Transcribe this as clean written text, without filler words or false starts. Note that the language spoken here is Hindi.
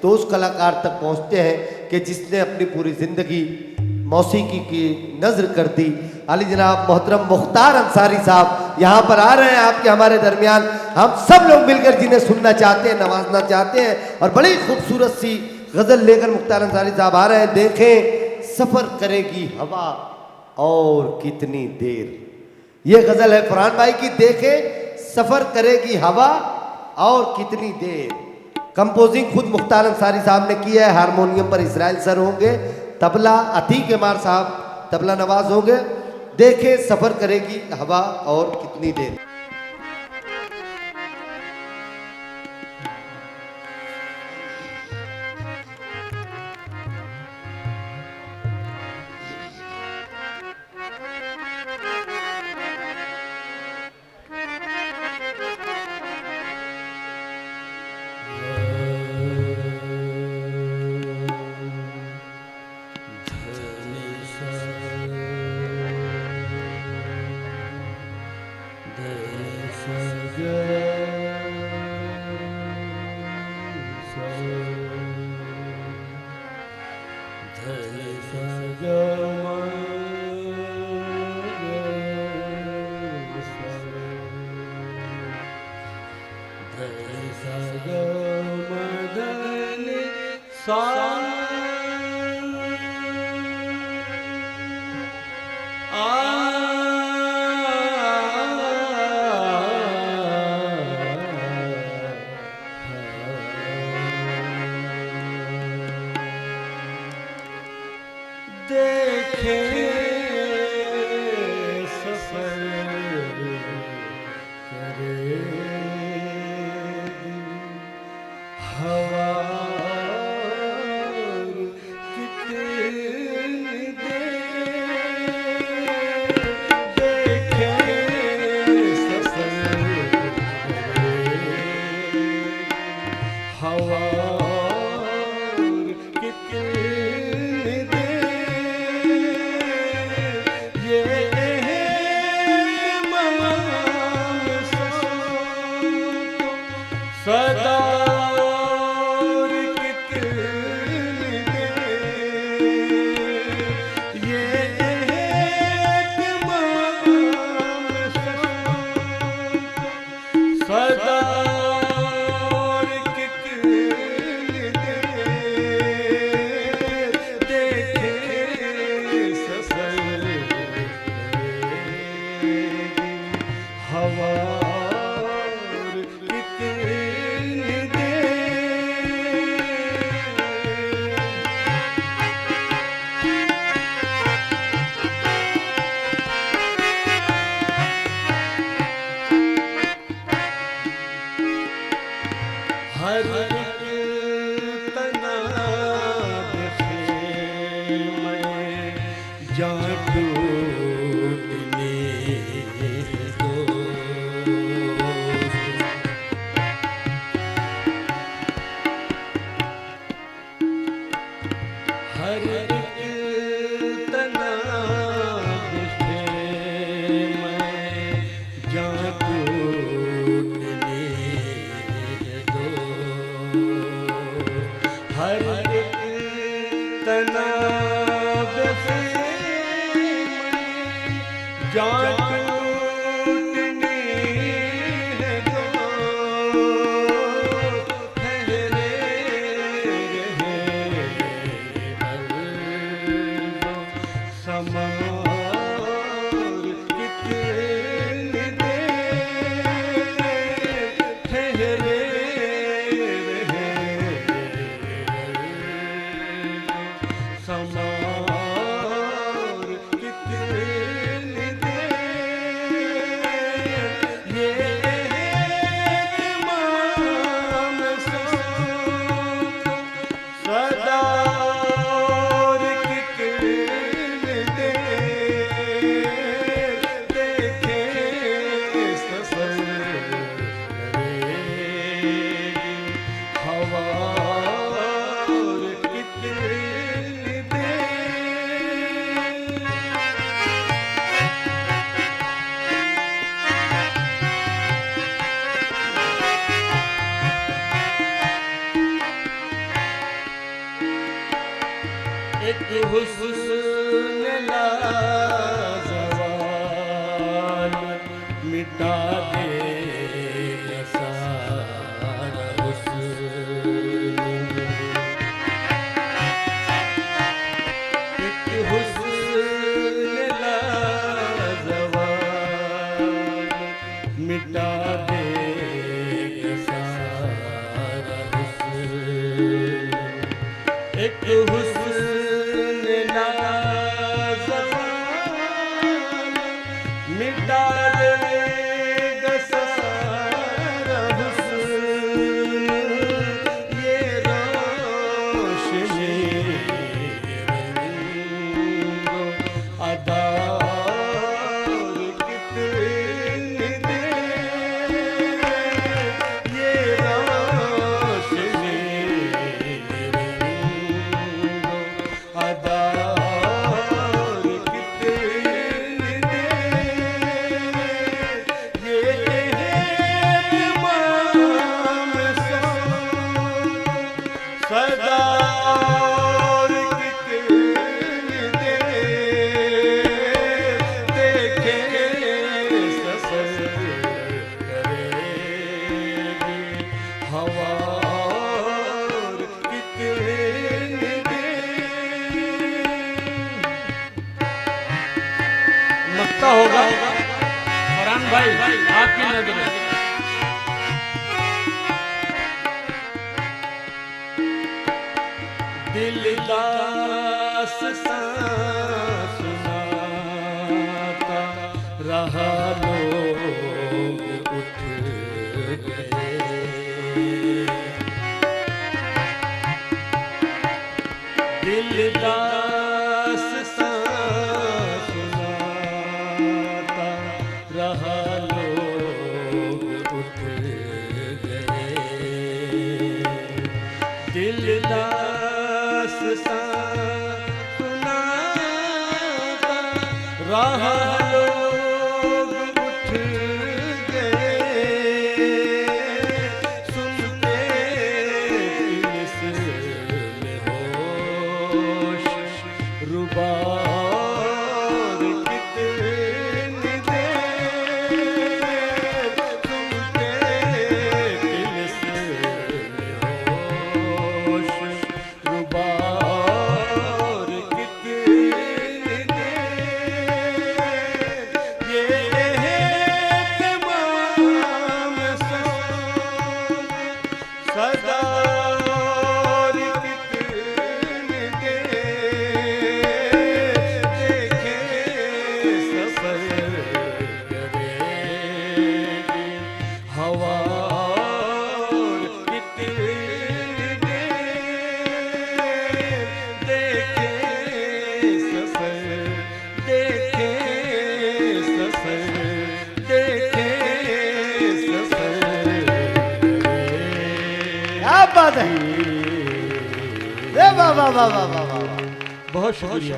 तो उस कलाकार तक पहुंचते हैं कि जिसने अपनी पूरी ज़िंदगी मौसीकी की नज़र कर दी। अली जनाब मोहतरम मुख्तार अंसारी साहब यहाँ पर आ रहे हैं आपके हमारे दरमियान। हम सब लोग मिलकर जिन्हें सुनना चाहते हैं, नवाजना चाहते हैं, और बड़ी खूबसूरत सी गज़ल लेकर मुख्तार अंसारी साहब आ रहे हैं। देखें सफ़र करेगी हवा और कितनी देर, ये गज़ल है फरहान भाई की। देखें सफ़र करेगी हवा और कितनी देर। कंपोजिंग खुद मुख्तार अंसारी साहब ने किया है। हारमोनियम पर इसराइल सर होंगे, तबला अतीक इमार साहब तबला नवाज होंगे। देखें सफ़र करेगी हवा और कितनी देर। हुस्न लाजवाब मिटा देगा सारा हुस्न। एक हुस्न लाजवाब मिटा देगा सारा हुस्न। एक हुस्न लाजवाब मिटा देगा सारा हुस्न। ये रोशनी रंगो अदा कितनी देर, ये रोशनी रंगो अदा कितनी देर, ये तमाम सदा कितनी देर देखे सफर करेगी हवा कितनी देर। मक्ता होगा फरहान भाई आपकी नजर में। दिल दास्तां सुनाता रहा लोग उठ गए। दिल दास्तां सुनाता रहा लोग उठ गए। दिल दास्तां सुनाता रहा लोग उठ गए। सुनते किस में होश रुबाब कितनी देर, सुनते किस में होश रुबाब कितनी देर, ये तमाम सदा कितनी देर देखे सफर करेगी हवा कितनी देर देखे सफर देखे सफर देखे सफर क्या बात है। वाह वाह वाह वाह वाह वाह। बहुत शुक्रिया।